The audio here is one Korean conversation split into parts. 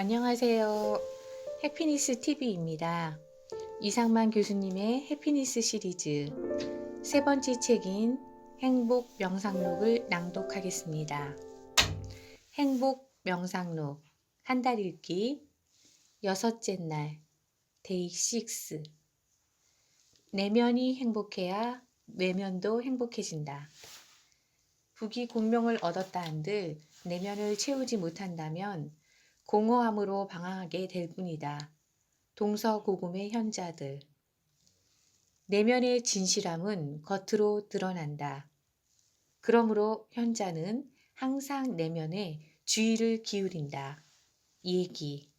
안녕하세요. 해피니스 TV입니다. 이상만 교수님의 해피니스 시리즈 세 번째 책인 행복 명상록을 낭독하겠습니다. 행복 명상록 한 달 읽기 여섯째 날 데이 6 내면이 행복해야 외면도 행복해진다. 부귀 공명을 얻었다 한들 내면을 채우지 못한다면 공허함으로 방황하게 될 뿐이다. 동서고금의 현자들. 내면의 진실함은 겉으로 드러난다. 그러므로 현자는 항상 내면에 주의를 기울인다. 얘기.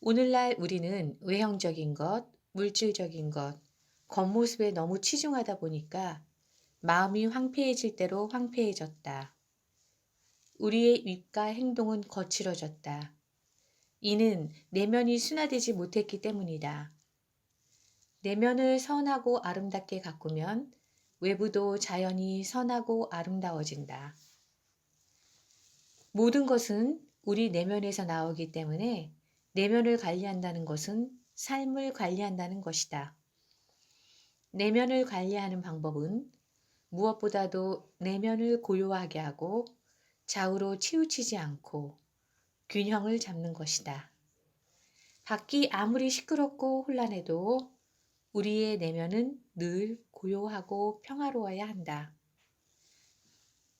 오늘날 우리는 외형적인 것, 물질적인 것, 겉모습에 너무 치중하다 보니까 마음이 황폐해질 대로 황폐해졌다. 우리의 입과 행동은 거칠어졌다. 이는 내면이 순화되지 못했기 때문이다. 내면을 선하고 아름답게 가꾸면 외부도 자연히 선하고 아름다워진다. 모든 것은 우리 내면에서 나오기 때문에 내면을 관리한다는 것은 삶을 관리한다는 것이다. 내면을 관리하는 방법은 무엇보다도 내면을 고요하게 하고 좌우로 치우치지 않고 균형을 잡는 것이다. 밖이 아무리 시끄럽고 혼란해도 우리의 내면은 늘 고요하고 평화로워야 한다.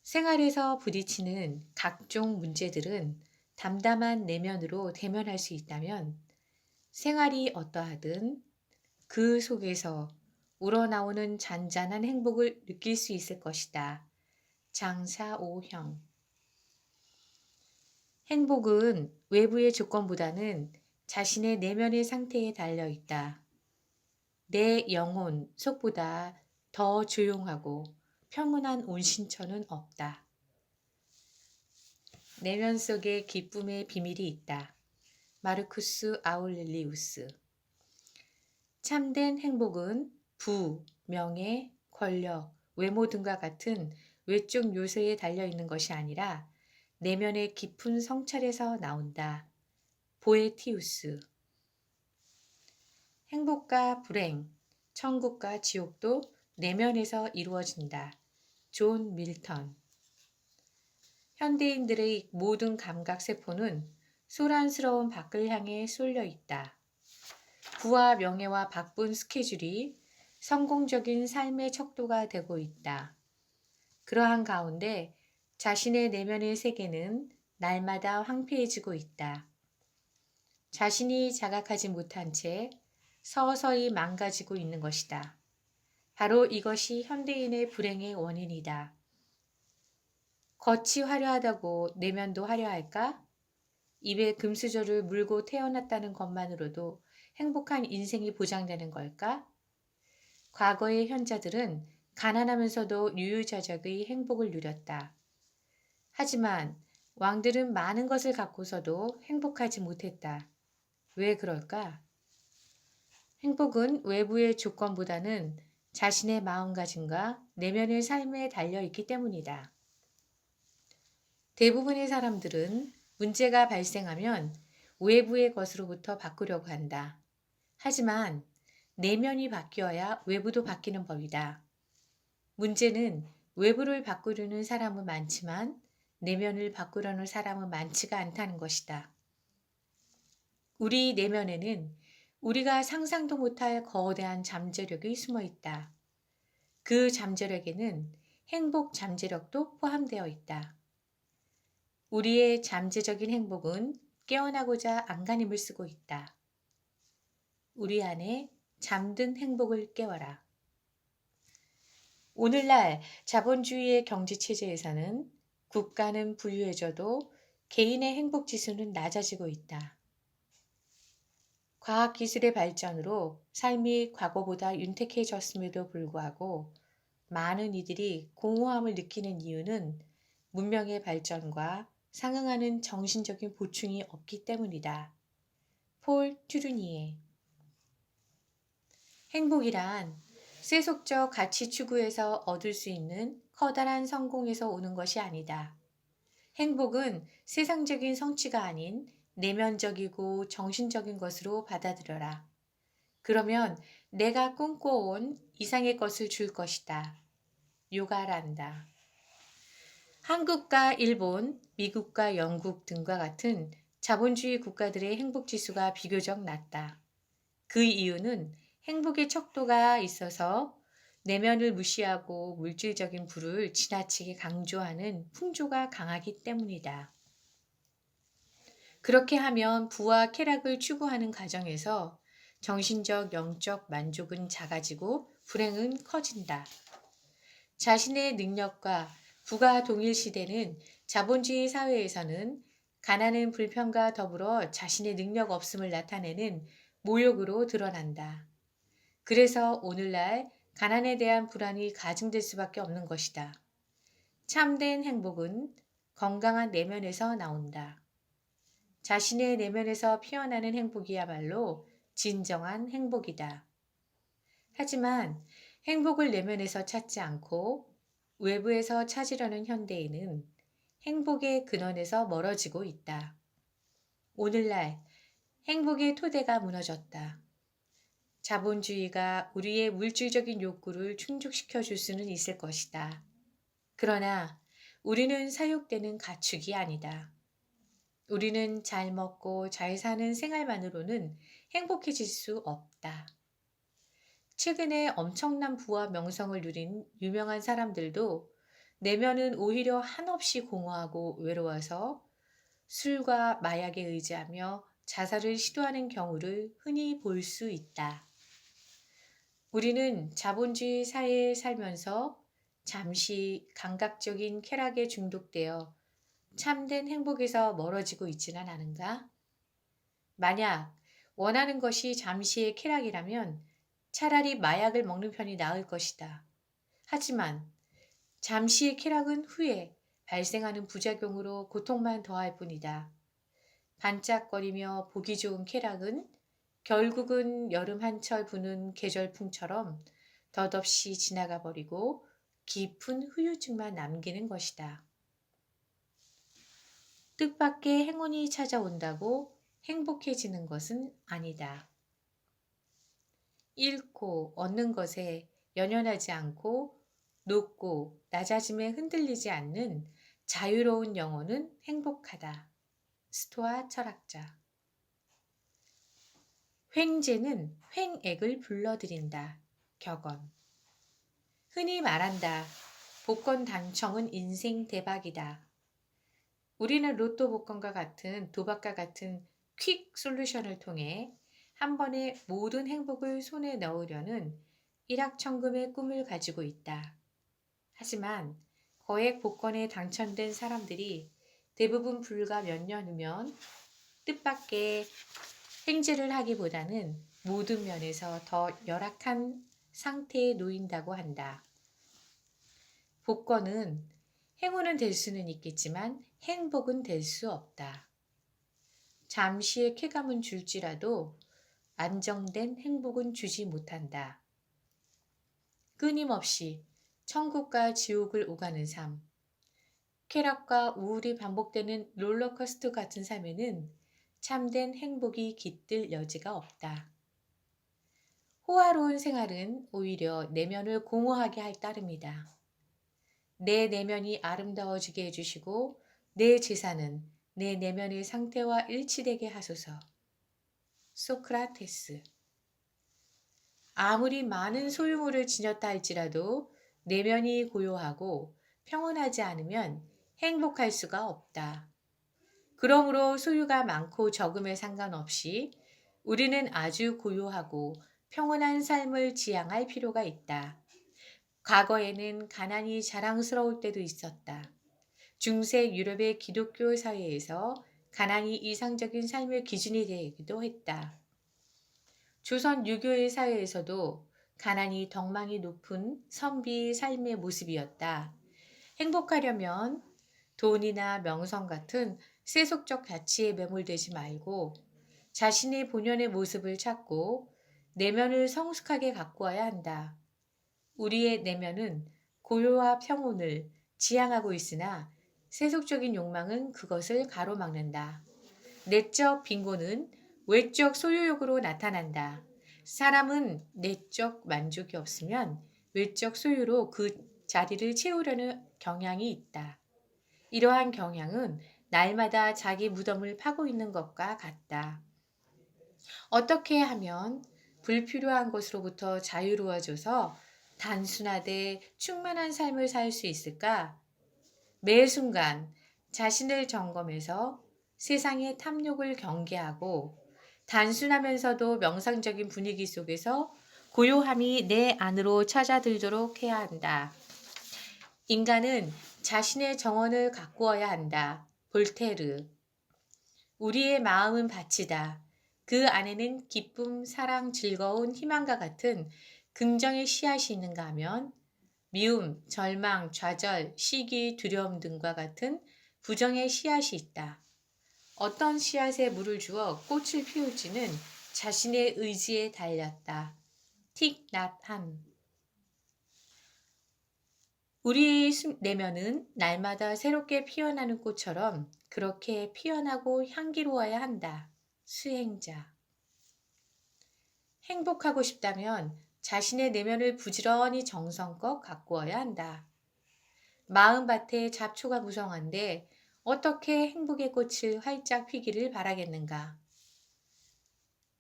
생활에서 부딪히는 각종 문제들은 담담한 내면으로 대면할 수 있다면 생활이 어떠하든 그 속에서 우러나오는 잔잔한 행복을 느낄 수 있을 것이다. 장사오형. 행복은 외부의 조건보다는 자신의 내면의 상태에 달려 있다. 내 영혼, 속보다 더 조용하고 평온한 온신처는 없다. 내면 속에 기쁨의 비밀이 있다. 마르쿠스 아울렐리우스. 참된 행복은 부, 명예, 권력, 외모 등과 같은 외적 요소에 달려 있는 것이 아니라 내면의 깊은 성찰에서 나온다. 보에티우스. 행복과 불행, 천국과 지옥도 내면에서 이루어진다. 존 밀턴. 현대인들의 모든 감각 세포는 소란스러운 밖을 향해 쏠려 있다. 부와 명예와 바쁜 스케줄이 성공적인 삶의 척도가 되고 있다. 그러한 가운데 자신의 내면의 세계는 날마다 황폐해지고 있다. 자신이 자각하지 못한 채 서서히 망가지고 있는 것이다. 바로 이것이 현대인의 불행의 원인이다. 겉이 화려하다고 내면도 화려할까? 입에 금수저를 물고 태어났다는 것만으로도 행복한 인생이 보장되는 걸까? 과거의 현자들은 가난하면서도 유유자적의 행복을 누렸다. 하지만 왕들은 많은 것을 갖고서도 행복하지 못했다. 왜 그럴까? 행복은 외부의 조건보다는 자신의 마음가짐과 내면의 삶에 달려있기 때문이다. 대부분의 사람들은 문제가 발생하면 외부의 것으로부터 바꾸려고 한다. 하지만 내면이 바뀌어야 외부도 바뀌는 법이다. 문제는 외부를 바꾸려는 사람은 많지만 내면을 바꾸려는 사람은 많지가 않다는 것이다. 우리 내면에는 우리가 상상도 못할 거대한 잠재력이 숨어 있다. 그 잠재력에는 행복 잠재력도 포함되어 있다. 우리의 잠재적인 행복은 깨어나고자 안간힘을 쓰고 있다. 우리 안에 잠든 행복을 깨워라. 오늘날 자본주의의 경제체제에서는 국가는 부유해져도 개인의 행복지수는 낮아지고 있다. 과학기술의 발전으로 삶이 과거보다 윤택해졌음에도 불구하고 많은 이들이 공허함을 느끼는 이유는 문명의 발전과 상응하는 정신적인 보충이 없기 때문이다. 폴 튜르니에. 행복이란 세속적 가치 추구에서 얻을 수 있는 커다란 성공에서 오는 것이 아니다. 행복은 세상적인 성취가 아닌 내면적이고 정신적인 것으로 받아들여라. 그러면 내가 꿈꿔온 이상의 것을 줄 것이다. 요가란다. 한국과 일본, 미국과 영국 등과 같은 자본주의 국가들의 행복 지수가 비교적 낮다. 그 이유는 행복의 척도가 있어서 내면을 무시하고 물질적인 부를 지나치게 강조하는 풍조가 강하기 때문이다. 그렇게 하면 부와 쾌락을 추구하는 과정에서 정신적, 영적 만족은 작아지고 불행은 커진다. 자신의 능력과 부가 동일시되는 자본주의 사회에서는 가난은 불평과 더불어 자신의 능력 없음을 나타내는 모욕으로 드러난다. 그래서 오늘날 가난에 대한 불안이 가중될 수밖에 없는 것이다. 참된 행복은 건강한 내면에서 나온다. 자신의 내면에서 피어나는 행복이야말로 진정한 행복이다. 하지만 행복을 내면에서 찾지 않고 외부에서 찾으려는 현대인은 행복의 근원에서 멀어지고 있다. 오늘날 행복의 토대가 무너졌다. 자본주의가 우리의 물질적인 욕구를 충족시켜 줄 수는 있을 것이다. 그러나 우리는 사육되는 가축이 아니다. 우리는 잘 먹고 잘 사는 생활만으로는 행복해질 수 없다. 최근에 엄청난 부와 명성을 누린 유명한 사람들도 내면은 오히려 한없이 공허하고 외로워서 술과 마약에 의지하며 자살을 시도하는 경우를 흔히 볼 수 있다. 우리는 자본주의 사회에 살면서 잠시 감각적인 쾌락에 중독되어 참된 행복에서 멀어지고 있지는 않은가? 만약 원하는 것이 잠시의 쾌락이라면 차라리 마약을 먹는 편이 나을 것이다. 하지만 잠시의 쾌락은 후에 발생하는 부작용으로 고통만 더할 뿐이다. 반짝거리며 보기 좋은 쾌락은 결국은 여름 한철 부는 계절풍처럼 덧없이 지나가 버리고 깊은 후유증만 남기는 것이다. 뜻밖의 행운이 찾아온다고 행복해지는 것은 아니다. 잃고 얻는 것에 연연하지 않고 높고 낮아짐에 흔들리지 않는 자유로운 영혼은 행복하다. 스토아 철학자. 횡재는 횡액을 불러들인다. 격언. 흔히 말한다. 복권 당첨은 인생 대박이다. 우리는 로또 복권과 같은 도박과 같은 퀵 솔루션을 통해 한 번에 모든 행복을 손에 넣으려는 일확천금의 꿈을 가지고 있다. 하지만 거액 복권에 당첨된 사람들이 대부분 불과 몇 년 후면 뜻밖의 행진을 하기보다는 모든 면에서 더 열악한 상태에 놓인다고 한다. 복권은 행운은 될 수는 있겠지만 행복은 될 수 없다. 잠시의 쾌감은 줄지라도 안정된 행복은 주지 못한다. 끊임없이 천국과 지옥을 오가는 삶, 쾌락과 우울이 반복되는 롤러코스터 같은 삶에는 참된 행복이 깃들 여지가 없다. 호화로운 생활은 오히려 내면을 공허하게 할 따름이다. 내 내면이 아름다워지게 해주시고 내 재산은 내 내면의 상태와 일치되게 하소서. 소크라테스. 아무리 많은 소유물을 지녔다 할지라도 내면이 고요하고 평온하지 않으면 행복할 수가 없다. 그러므로 소유가 많고 적음에 상관없이 우리는 아주 고요하고 평온한 삶을 지향할 필요가 있다. 과거에는 가난이 자랑스러울 때도 있었다. 중세 유럽의 기독교 사회에서 가난이 이상적인 삶의 기준이 되기도 했다. 조선 유교의 사회에서도 가난이 덕망이 높은 선비의 삶의 모습이었다. 행복하려면 돈이나 명성 같은 세속적 가치에 매몰되지 말고 자신의 본연의 모습을 찾고 내면을 성숙하게 가꾸어야 한다. 우리의 내면은 고요와 평온을 지향하고 있으나 세속적인 욕망은 그것을 가로막는다. 내적 빈곤은 외적 소유욕으로 나타난다. 사람은 내적 만족이 없으면 외적 소유로 그 자리를 채우려는 경향이 있다. 이러한 경향은 날마다 자기 무덤을 파고 있는 것과 같다. 어떻게 하면 불필요한 것으로부터 자유로워져서 단순하되 충만한 삶을 살 수 있을까? 매 순간 자신을 점검해서 세상의 탐욕을 경계하고 단순하면서도 명상적인 분위기 속에서 고요함이 내 안으로 찾아들도록 해야 한다. 인간은 자신의 정원을 가꾸어야 한다. 볼테르. 우리의 마음은 밭이다. 그 안에는 기쁨, 사랑, 즐거운, 희망과 같은 긍정의 씨앗이 있는가 하면 미움, 절망, 좌절, 시기, 두려움 등과 같은 부정의 씨앗이 있다. 어떤 씨앗에 물을 주어 꽃을 피울지는 자신의 의지에 달렸다. 틱낫한. 우리의 내면은 날마다 새롭게 피어나는 꽃처럼 그렇게 피어나고 향기로워야 한다. 수행자. 행복하고 싶다면 자신의 내면을 부지런히 정성껏 가꾸어야 한다. 마음밭에 잡초가 무성한데 어떻게 행복의 꽃을 활짝 피기를 바라겠는가?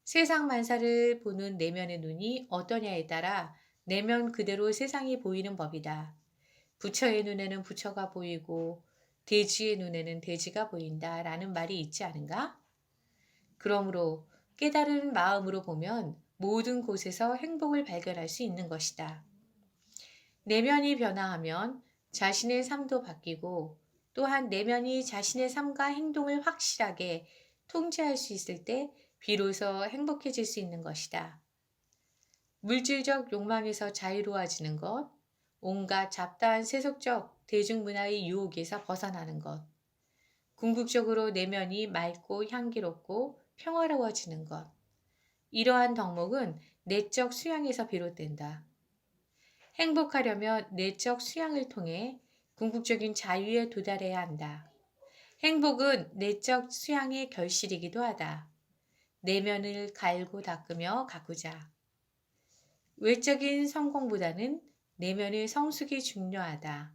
세상 만사를 보는 내면의 눈이 어떠냐에 따라 내면 그대로 세상이 보이는 법이다. 부처의 눈에는 부처가 보이고 돼지의 눈에는 돼지가 보인다라는 말이 있지 않은가? 그러므로 깨달은 마음으로 보면 모든 곳에서 행복을 발견할 수 있는 것이다. 내면이 변화하면 자신의 삶도 바뀌고 또한 내면이 자신의 삶과 행동을 확실하게 통제할 수 있을 때 비로소 행복해질 수 있는 것이다. 물질적 욕망에서 자유로워지는 것, 온갖 잡다한 세속적 대중문화의 유혹에서 벗어나는 것, 궁극적으로 내면이 맑고 향기롭고 평화로워지는 것. 이러한 덕목은 내적 수양에서 비롯된다. 행복하려면 내적 수양을 통해 궁극적인 자유에 도달해야 한다. 행복은 내적 수양의 결실이기도 하다. 내면을 갈고 닦으며 가꾸자. 외적인 성공보다는 내면의 성숙이 중요하다.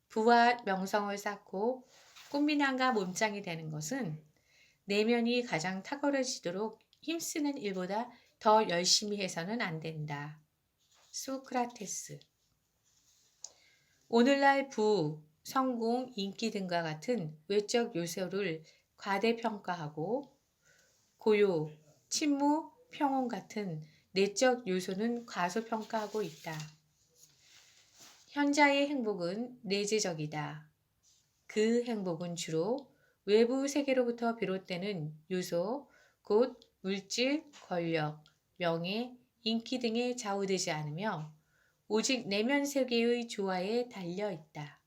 부와 명성을 쌓고 꽃미남과 몸짱이 되는 것은 내면이 가장 탁월해지도록 힘쓰는 일보다 더 열심히 해서는 안 된다. 소크라테스. 오늘날 부, 성공, 인기 등과 같은 외적 요소를 과대평가하고 고요, 침묵, 평온 같은 내적 요소는 과소평가하고 있다. 현자의 행복은 내재적이다. 그 행복은 주로 외부 세계로부터 비롯되는 요소, 곧 물질, 권력, 명예, 인기 등에 좌우되지 않으며 오직 내면 세계의 조화에 달려 있다.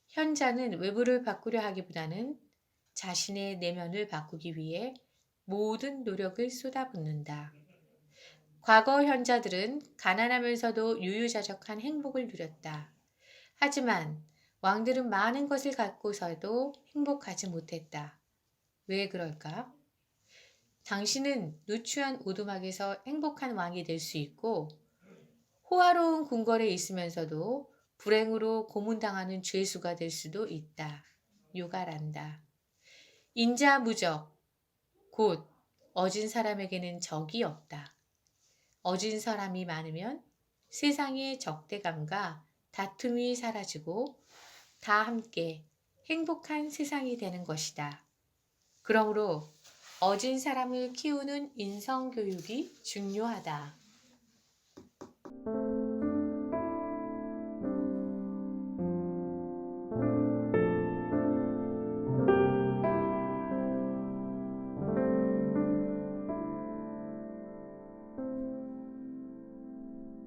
현자는 외부를 바꾸려 하기보다는 자신의 내면을 바꾸기 위해 모든 노력을 쏟아붓는다. 과거 현자들은 가난하면서도 유유자적한 행복을 누렸다. 하지만 왕들은 많은 것을 갖고서도 행복하지 못했다. 왜 그럴까? 당신은 누추한 오두막에서 행복한 왕이 될 수 있고 호화로운 궁궐에 있으면서도 불행으로 고문당하는 죄수가 될 수도 있다. 요가란다. 인자무적, 곧 어진 사람에게는 적이 없다. 어진 사람이 많으면 세상의 적대감과 다툼이 사라지고 다 함께 행복한 세상이 되는 것이다. 그러므로 어진 사람을 키우는 인성교육이 중요하다.